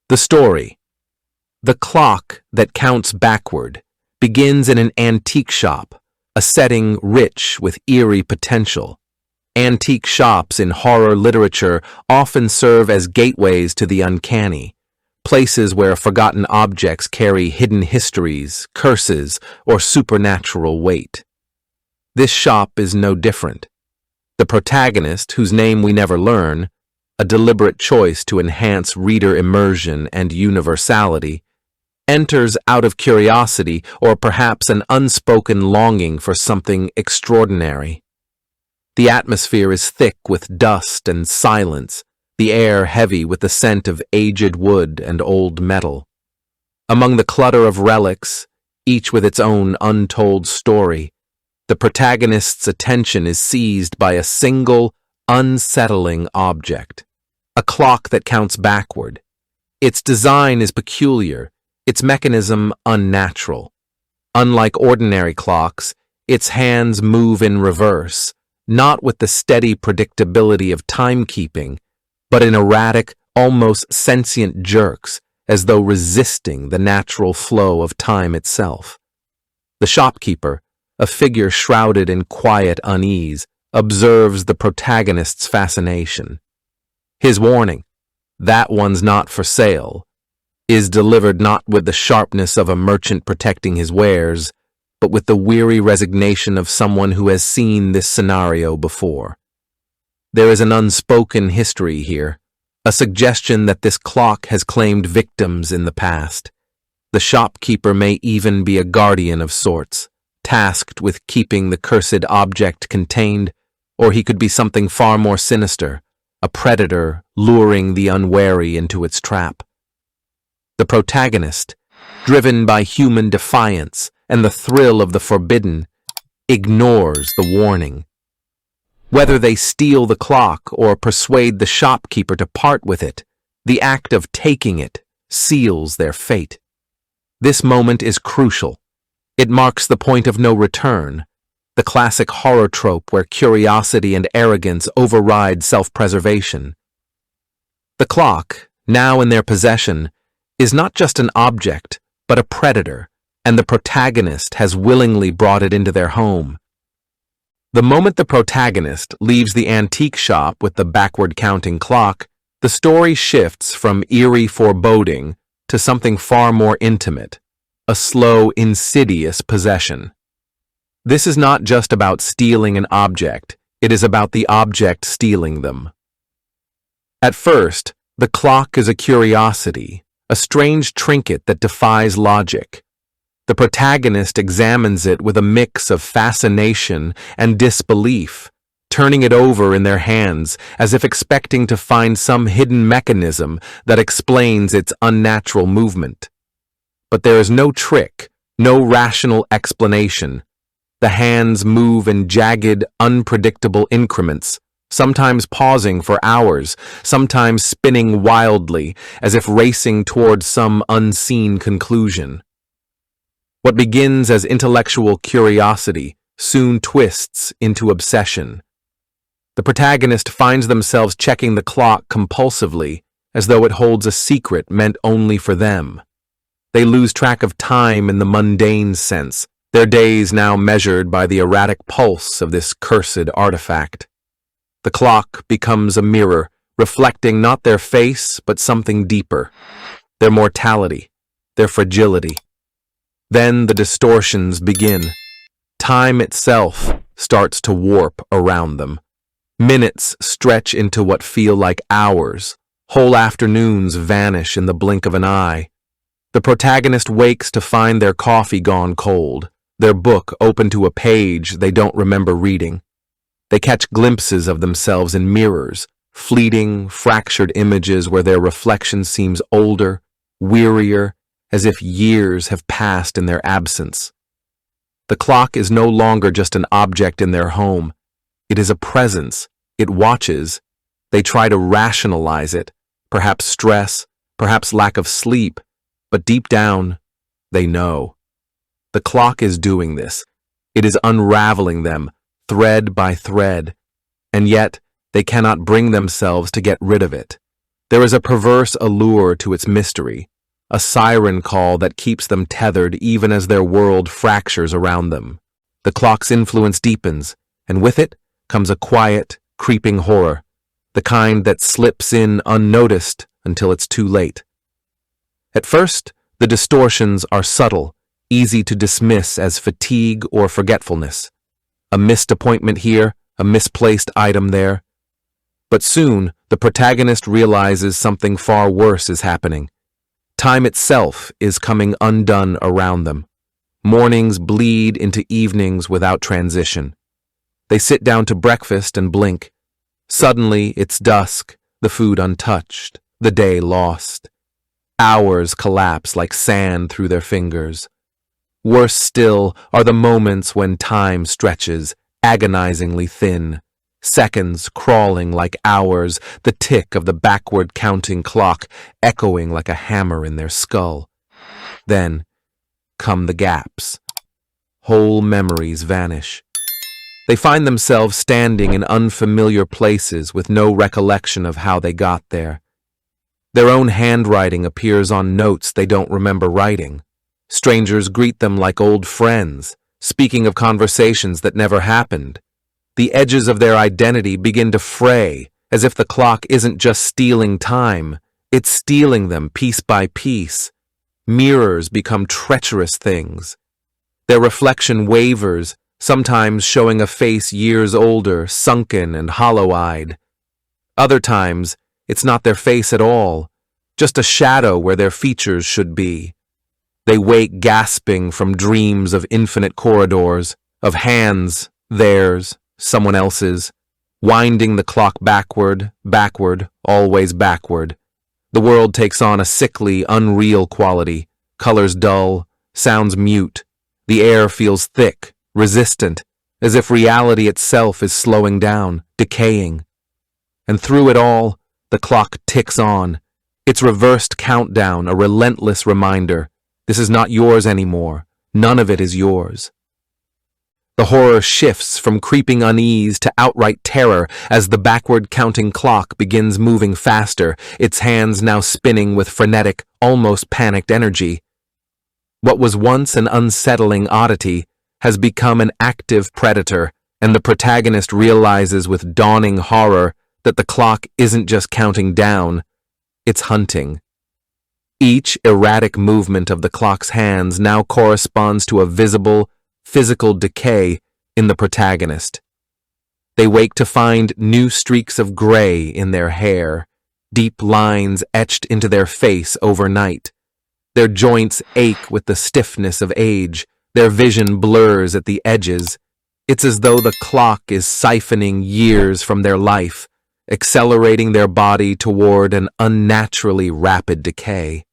The story. The clock that counts backward begins in an antique shop, a setting rich with eerie potential. Antique shops in horror literature often serve as gateways to the uncanny, places where forgotten objects carry hidden histories, curses, or supernatural weight. This shop is no different. The protagonist, whose name we never learn, a deliberate choice to enhance reader immersion and universality, enters out of curiosity or perhaps an unspoken longing for something extraordinary. The atmosphere is thick with dust and silence, the air heavy with the scent of aged wood and old metal. Among the clutter of relics, each with its own untold story, the protagonist's attention is seized by a single, unsettling object. A clock that counts backward. Its design is peculiar, its mechanism unnatural. Unlike ordinary clocks, its hands move in reverse, not with the steady predictability of timekeeping, but in erratic, almost sentient jerks, as though resisting the natural flow of time itself. The shopkeeper, a figure shrouded in quiet unease, observes the protagonist's fascination. His warning, "That one's not for sale," is delivered not with the sharpness of a merchant protecting his wares, but with the weary resignation of someone who has seen this scenario before. There is an unspoken history here, a suggestion that this clock has claimed victims in the past. The shopkeeper may even be a guardian of sorts, tasked with keeping the cursed object contained, or he could be something far more sinister, a predator luring the unwary into its trap. The protagonist, driven by human defiance and the thrill of the forbidden, ignores the warning. Whether they steal the clock or persuade the shopkeeper to part with it, the act of taking it seals their fate. This moment is crucial. It marks the point of no return, the classic horror trope where curiosity and arrogance override self-preservation. The clock, now in their possession, is not just an object, but a predator, and the protagonist has willingly brought it into their home. The moment the protagonist leaves the antique shop with the backward-counting clock, the story shifts from eerie foreboding to something far more intimate, a slow, insidious possession. This is not just about stealing an object, it is about the object stealing them. At first, the clock is a curiosity, a strange trinket that defies logic. The protagonist examines it with a mix of fascination and disbelief, turning it over in their hands as if expecting to find some hidden mechanism that explains its unnatural movement. But there is no trick, no rational explanation. The hands move in jagged, unpredictable increments, sometimes pausing for hours, sometimes spinning wildly, as if racing toward some unseen conclusion. What begins as intellectual curiosity soon twists into obsession. The protagonist finds themselves checking the clock compulsively, as though it holds a secret meant only for them. They lose track of time in the mundane sense, their days now measured by the erratic pulse of this cursed artifact. The clock becomes a mirror, reflecting not their face, but something deeper, their mortality, their fragility. Then the distortions begin. Time itself starts to warp around them. Minutes stretch into what feel like hours. Whole afternoons vanish in the blink of an eye. The protagonist wakes to find their coffee gone cold, their book open to a page they don't remember reading. They catch glimpses of themselves in mirrors, fleeting, fractured images where their reflection seems older, wearier, as if years have passed in their absence. The clock is no longer just an object in their home. It is a presence. It watches. They try to rationalize it, perhaps stress, perhaps lack of sleep, but deep down, they know. The clock is doing this. It is unraveling them, thread by thread, and yet they cannot bring themselves to get rid of it. There is a perverse allure to its mystery, a siren call that keeps them tethered even as their world fractures around them. The clock's influence deepens, and with it comes a quiet, creeping horror, the kind that slips in unnoticed until it's too late. At first, the distortions are subtle, easy to dismiss as fatigue or forgetfulness. A missed appointment here, a misplaced item there. But soon, the protagonist realizes something far worse is happening. Time itself is coming undone around them. Mornings bleed into evenings without transition. They sit down to breakfast and blink. Suddenly, it's dusk, the food untouched, the day lost. Hours collapse like sand through their fingers. Worse still are the moments when time stretches, agonizingly thin. Seconds crawling like hours, the tick of the backward counting clock echoing like a hammer in their skull. Then come the gaps. Whole memories vanish. They find themselves standing in unfamiliar places with no recollection of how they got there. Their own handwriting appears on notes they don't remember writing. Strangers greet them like old friends, speaking of conversations that never happened. The edges of their identity begin to fray, as if the clock isn't just stealing time, it's stealing them piece by piece. Mirrors become treacherous things. Their reflection wavers, sometimes showing a face years older, sunken and hollow-eyed. Other times, it's not their face at all, just a shadow where their features should be. They wake gasping from dreams of infinite corridors, of hands, theirs, someone else's, winding the clock backward, always backward. The world takes on a sickly, unreal quality, colors dull, sounds mute. The air feels thick, resistant, as if reality itself is slowing down, decaying. And through it all, the clock ticks on, its reversed countdown a relentless reminder. This is not yours anymore. None of it is yours. The horror shifts from creeping unease to outright terror as the backward counting clock begins moving faster, its hands now spinning with frenetic, almost panicked energy. What was once an unsettling oddity has become an active predator, and the protagonist realizes with dawning horror that the clock isn't just counting down, it's hunting. Each erratic movement of the clock's hands now corresponds to a visible, physical decay in the protagonist. They wake to find new streaks of gray in their hair, deep lines etched into their face overnight. Their joints ache with the stiffness of age, their vision blurs at the edges. It's as though the clock is siphoning years from their life, accelerating their body toward an unnaturally rapid decay.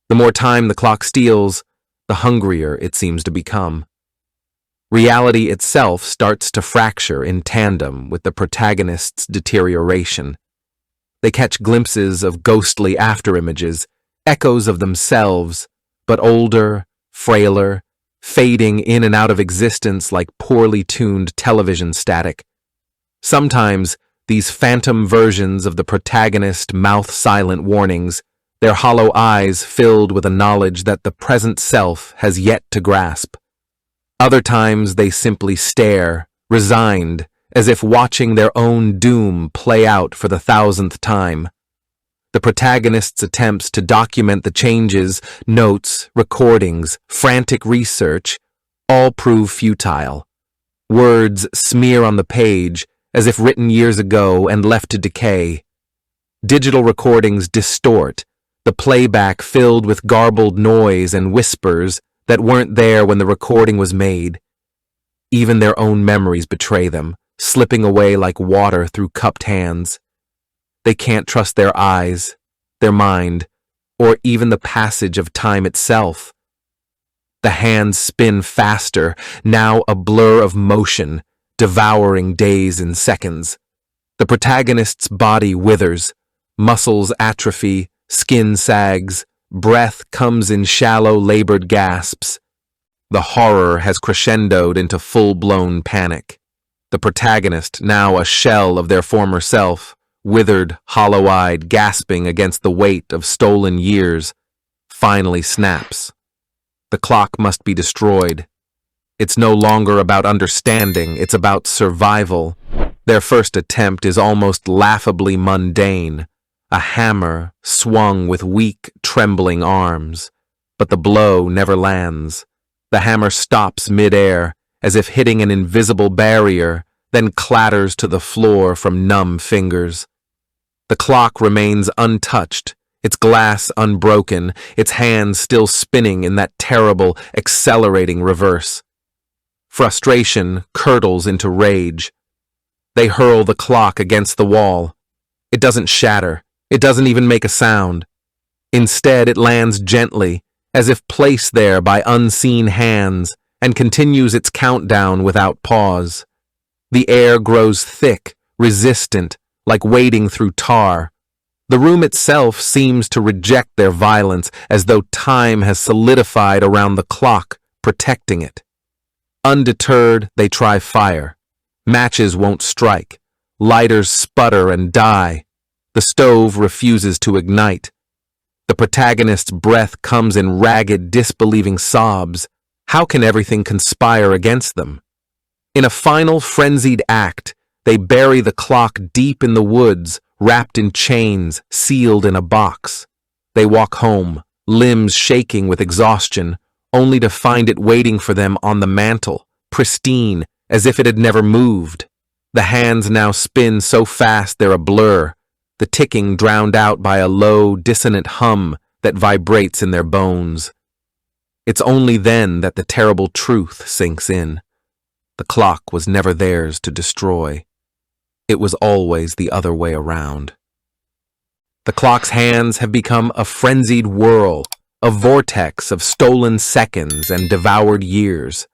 The more time the clock steals, the hungrier it seems to become. Reality itself starts to fracture in tandem with the protagonist's deterioration. They catch glimpses of ghostly afterimages, echoes of themselves, but older, frailer, fading in and out of existence like poorly tuned television static. Sometimes, these phantom versions of the protagonist mouth silent warnings, their hollow eyes filled with a knowledge that the present self has yet to grasp. Other times they simply stare, resigned, as if watching their own doom play out for the 1,000th time. The protagonist's attempts to document the changes, notes, recordings, frantic research, all prove futile. Words smear on the page, as if written years ago and left to decay. Digital recordings distort, the playback filled with garbled noise and whispers that weren't there when the recording was made. Even their own memories betray them, slipping away like water through cupped hands. They can't trust their eyes, their mind, or even the passage of time itself. The hands spin faster, now a blur of motion, devouring days and seconds. The protagonist's body withers, muscles atrophy, skin sags, breath comes in shallow, labored gasps. The horror has crescendoed into full-blown panic. The protagonist, now a shell of their former self, withered, hollow-eyed, gasping against the weight of stolen years, finally snaps. The clock must be destroyed. It's no longer about understanding, it's about survival. Their first attempt is almost laughably mundane, a hammer swung with weak, trembling arms. But the blow never lands. The hammer stops mid-air, as if hitting an invisible barrier, then clatters to the floor from numb fingers. The clock remains untouched, its glass unbroken, its hands still spinning in that terrible, accelerating reverse. Frustration curdles into rage. They hurl the clock against the wall. It doesn't shatter. It doesn't even make a sound. Instead, it lands gently, as if placed there by unseen hands, and continues its countdown without pause. The air grows thick, resistant, like wading through tar. The room itself seems to reject their violence, as though time has solidified around the clock, protecting it. Undeterred, they try fire. Matches won't strike. Lighters sputter and die. The stove refuses to ignite. The protagonist's breath comes in ragged, disbelieving sobs. How can everything conspire against them? In a final, frenzied act, they bury the clock deep in the woods, wrapped in chains, sealed in a box. They walk home, limbs shaking with exhaustion, only to find it waiting for them on the mantel, pristine, as if it had never moved. The hands now spin so fast they're a blur, the ticking drowned out by a low, dissonant hum that vibrates in their bones. It's only then that the terrible truth sinks in. The clock was never theirs to destroy. It was always the other way around. The clock's hands have become a frenzied whirl, a vortex of stolen seconds and devoured years.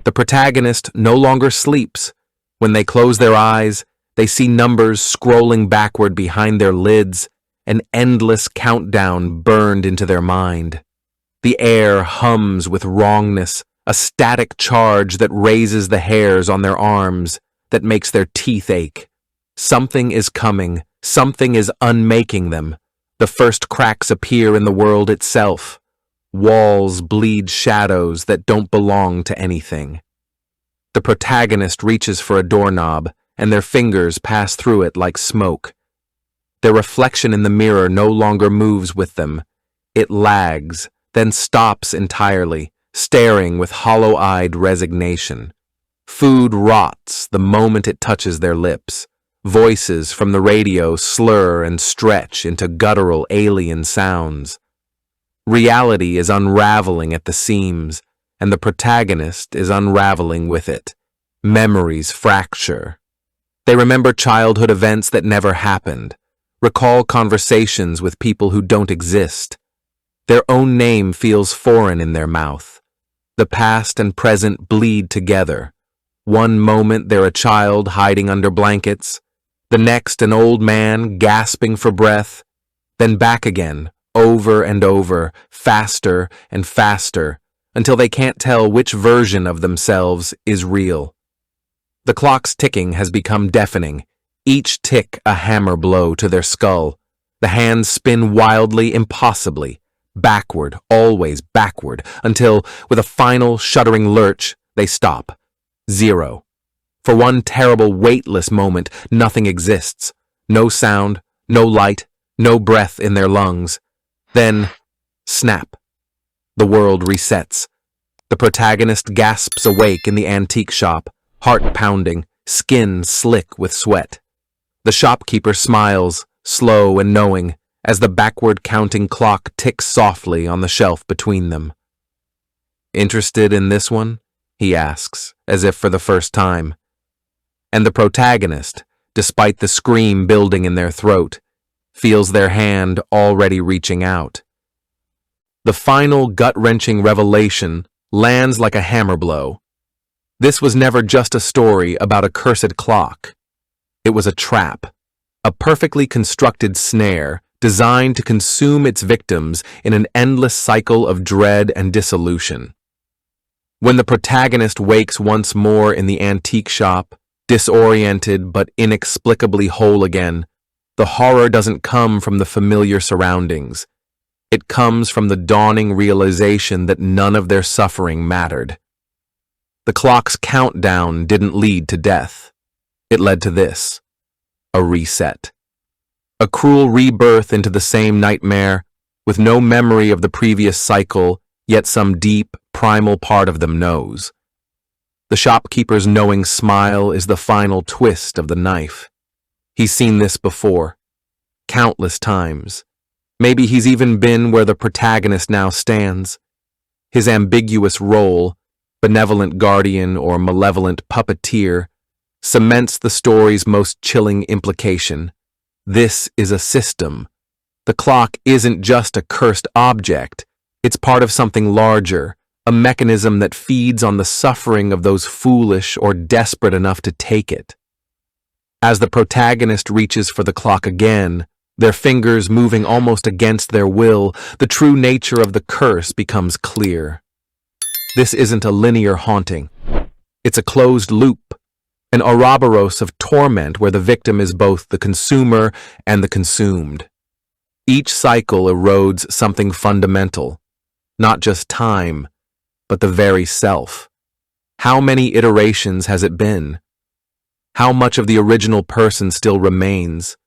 The protagonist no longer sleeps. When they close their eyes, they see numbers scrolling backward behind their lids, an endless countdown burned into their mind. The air hums with wrongness, a static charge that raises the hairs on their arms, that makes their teeth ache. Something is coming, something is unmaking them. The first cracks appear in the world itself. Walls bleed shadows that don't belong to anything. The protagonist reaches for a doorknob, and their fingers pass through it like smoke. Their reflection in the mirror no longer moves with them. It lags, then stops entirely, staring with hollow-eyed resignation. Food rots the moment it touches their lips. Voices from the radio slur and stretch into guttural alien sounds. Reality is unraveling at the seams, and the protagonist is unraveling with it. Memories fracture. They remember childhood events that never happened, recall conversations with people who don't exist. Their own name feels foreign in their mouth. The past and present bleed together. One moment they're a child hiding under blankets, the next an old man gasping for breath, then back again, over and over, faster and faster, until they can't tell which version of themselves is real. The clock's ticking has become deafening, each tick a hammer blow to their skull. The hands spin wildly, impossibly, backward, always backward, until, with a final, shuddering lurch, they stop. 0. For one terrible, weightless moment, nothing exists. No sound, no light, no breath in their lungs. Then, snap. The world resets. The protagonist gasps awake in the antique shop, heart pounding, skin slick with sweat. The shopkeeper smiles, slow and knowing, as the backward counting clock ticks softly on the shelf between them. "Interested in this one?" he asks, as if for the first time. And the protagonist, despite the scream building in their throat, feels their hand already reaching out. The final gut-wrenching revelation lands like a hammer blow. This was never just a story about a cursed clock. It was a trap, a perfectly constructed snare designed to consume its victims in an endless cycle of dread and dissolution. When the protagonist wakes once more in the antique shop, disoriented but inexplicably whole again, The horror doesn't come from the familiar surroundings. It comes from the dawning realization that none of their suffering mattered. The clock's countdown didn't lead to death. It led to this: a reset. A cruel rebirth into the same nightmare, with no memory of the previous cycle, yet some deep, primal part of them knows. The shopkeeper's knowing smile is the final twist of the knife. He's seen this before, countless times. Maybe he's even been where the protagonist now stands. His ambiguous role, benevolent guardian or malevolent puppeteer, cements the story's most chilling implication. This is a system. The clock isn't just a cursed object. It's part of something larger, a mechanism that feeds on the suffering of those foolish or desperate enough to take it. As the protagonist reaches for the clock again, their fingers moving almost against their will, the true nature of the curse becomes clear. This isn't a linear haunting. It's a closed loop, an Ouroboros of torment where the victim is both the consumer and the consumed. Each cycle erodes something fundamental, not just time, but the very self. How many iterations has it been? How much of the original person still remains?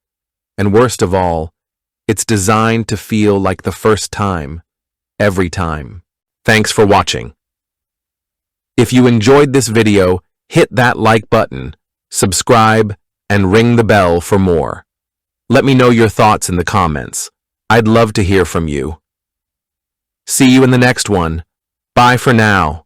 And worst of all, it's designed to feel like the first time, every time. Thanks for watching. If you enjoyed this video, hit that like button, subscribe, and ring the bell for more. Let me know your thoughts in the comments. I'd love to hear from you. See you in the next one. Bye for now.